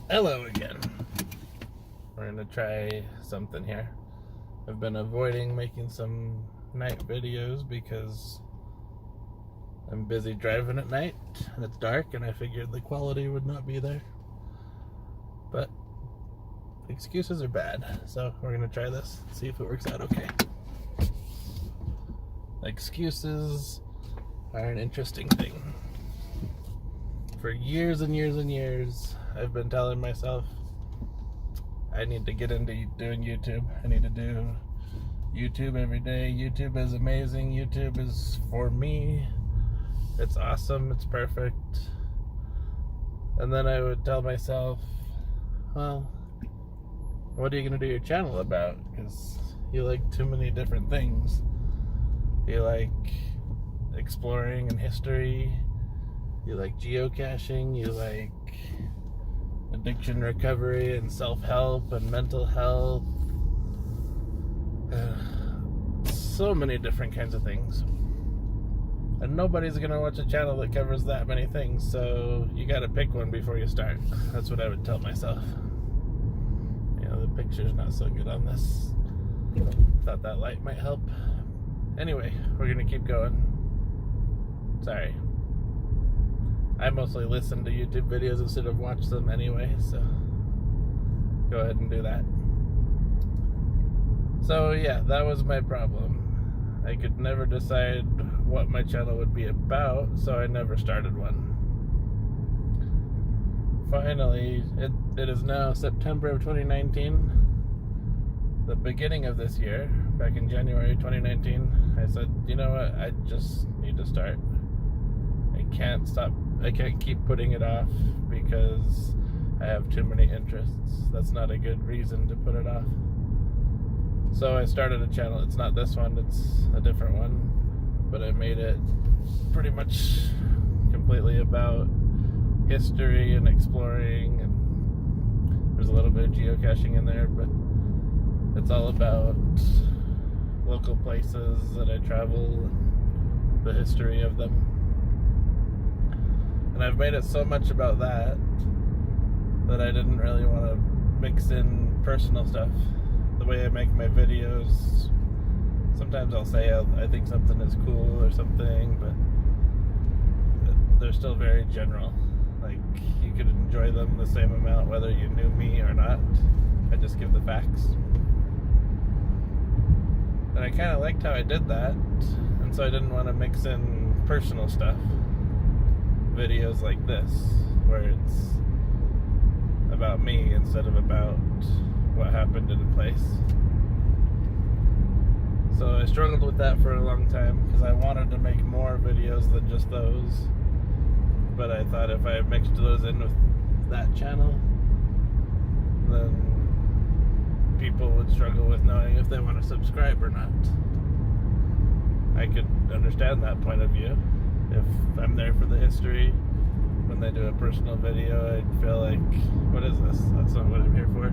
Hello again. We're gonna try something here. I've been avoiding making some night videos because I'm busy driving at night and it's dark, and I figured the quality would not be there. But excuses are bad, so we're gonna try this, see if it works out okay. Excuses are an interesting thing. For years and years and years, I've been telling myself I need to get into doing YouTube. I need to do YouTube every day. YouTube is amazing. YouTube is for me. It's awesome. It's perfect. And then I would tell myself, well, what are you going to do your channel about? Because you like too many different things. You like exploring and history. You like geocaching. You like addiction recovery and self-help and mental health. So many different kinds of things. And nobody's going to watch a channel that covers that many things, so you got to pick one before you start. That's what I would tell myself. You know, the picture's not so good on this. Thought that light might help. Anyway, we're going to keep going. Sorry. I mostly listen to YouTube videos instead of watch them anyway, so go ahead and do that. So yeah, that was my problem. I could never decide what my channel would be about, so I never started one. Finally, it is now September of 2019, the beginning of this year. Back in January 2019, I said, you know what, I just need to start. I can't stop. I can't keep putting it off because I have too many interests. That's not a good reason to put it off. So I started a channel. It's not this one, it's a different one. But I made it pretty much completely about history and exploring. And there's a little bit of geocaching in there, but it's all about local places that I travel and the history of them. And I've made it so much about that I didn't really want to mix in personal stuff. The way I make my videos, sometimes I'll say I think something is cool or something, but they're still very general. Like, you could enjoy them the same amount whether you knew me or not. I just give the facts. And I kind of liked how I did that, and so I didn't want to mix in personal stuff. Videos like this, where it's about me instead of about what happened in a place. So I struggled with that for a long time because I wanted to make more videos than just those, but I thought if I mixed those in with that channel, then people would struggle with knowing if they want to subscribe or not. I could understand that point of view. If I'm there for the history, when they do a personal video, I'd feel like, what is this? That's not what I'm here for.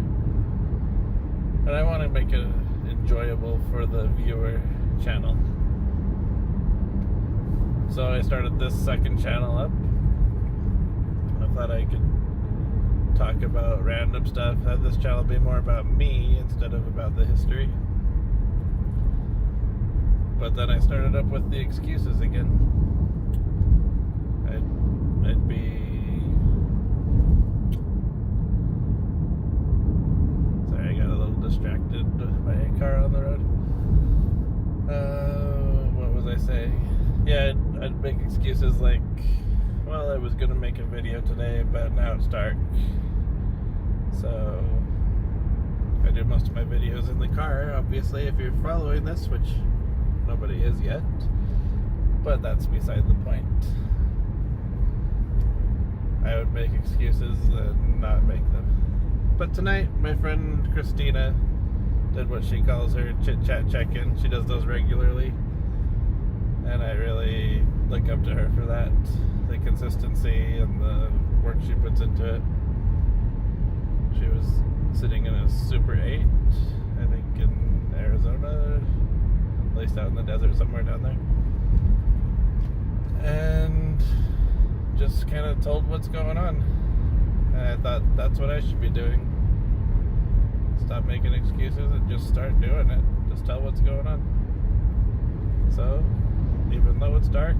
And I want to make it enjoyable for the viewer channel. So I started this second channel up. I thought I could talk about random stuff, have this channel be more about me instead of about the history. But then I started up with the excuses again. I'd be... Sorry, I got a little distracted by a car on the road. What was I saying? Yeah, I'd make excuses like, well, I was going to make a video today, but now it's dark. So I do most of my videos in the car, obviously, if you're following this, which nobody is yet. But that's beside the point. I would make excuses and not make them. But tonight, my friend Christina did what she calls her chit-chat check-in. She does those regularly. And I really look up to her for that. The consistency and the work she puts into it. She was sitting in a Super 8, I think in Arizona, at least out in the desert somewhere down there. And just kind of told what's going on. And I thought that's what I should be doing. Stop making excuses and just start doing it. Just tell what's going on. So, even though it's dark,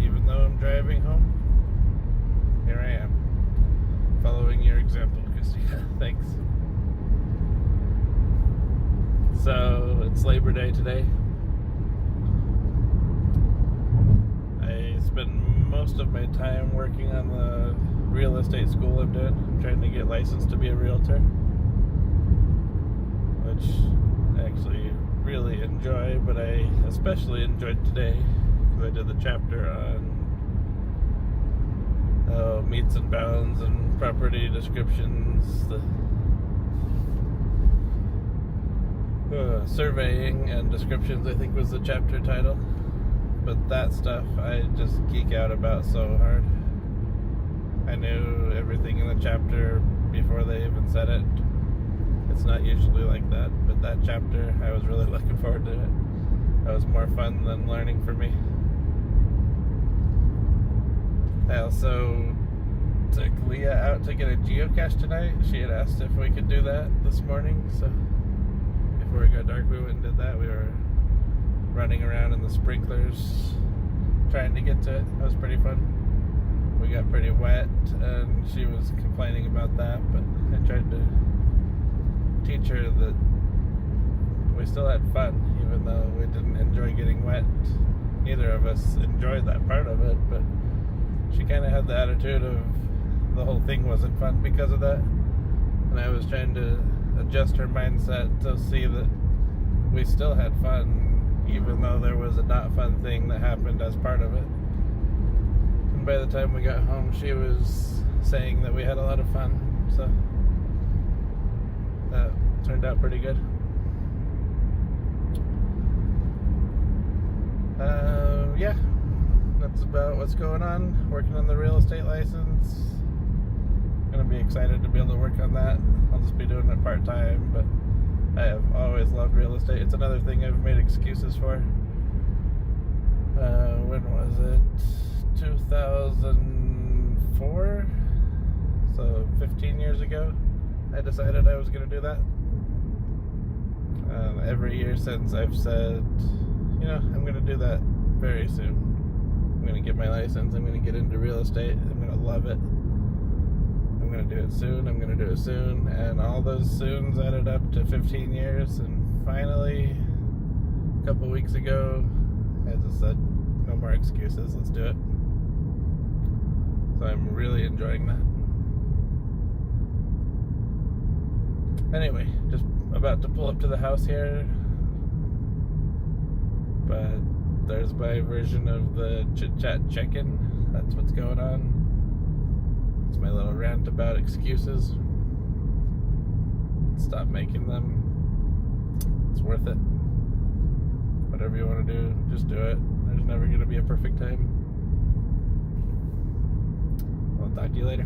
even though I'm driving home, here I am, following your example, Christina. Thanks. So, it's Labor Day today. I spent most of my time working on the real estate school I'm doing. I'm trying to get licensed to be a realtor, which I actually really enjoy, but I especially enjoyed today because I did the chapter on meets and bounds and property descriptions, the surveying and descriptions, I think was the chapter title. But that stuff I just geek out about so hard. I knew everything in the chapter before they even said it. It's not usually like that, but that chapter, I was really looking forward to it. That was more fun than learning for me. I also took Leah out to get a geocache tonight. She had asked if we could do that this morning, so before it got dark we went and did that. We were running around in the sprinklers trying to get to it. That was pretty fun. We got pretty wet and she was complaining about that, but I tried to teach her that we still had fun even though we didn't enjoy getting wet. Neither of us enjoyed that part of it, but she kind of had the attitude of the whole thing wasn't fun because of that, and I was trying to adjust her mindset to see that we still had fun even though there was a not fun thing that happened as part of it. And by the time we got home, she was saying that we had a lot of fun, so that turned out pretty good. Yeah, that's about what's going on. Working on the real estate license. Gonna be excited to be able to work on that. I'll just be doing it part-time, but I have always loved real estate. It's another thing I've made excuses for. When was it? 2004? So 15 years ago, I decided I was going to do that. Every year since I've said, I'm going to do that very soon. I'm going to get my license. I'm going to get into real estate. I'm going to love it. I'm going to do it soon. I'm going to do it soon. And all those soons added up to 15 years. And finally, a couple weeks ago, I just said, no more excuses. Let's do it. So I'm really enjoying that. Anyway, just about to pull up to the house here. But there's my version of the chit-chat check-in. That's what's going on. It's my little rant about excuses. Stop making them. It's worth it. Whatever you want to do, just do it. There's never going to be a perfect time. I'll talk to you later.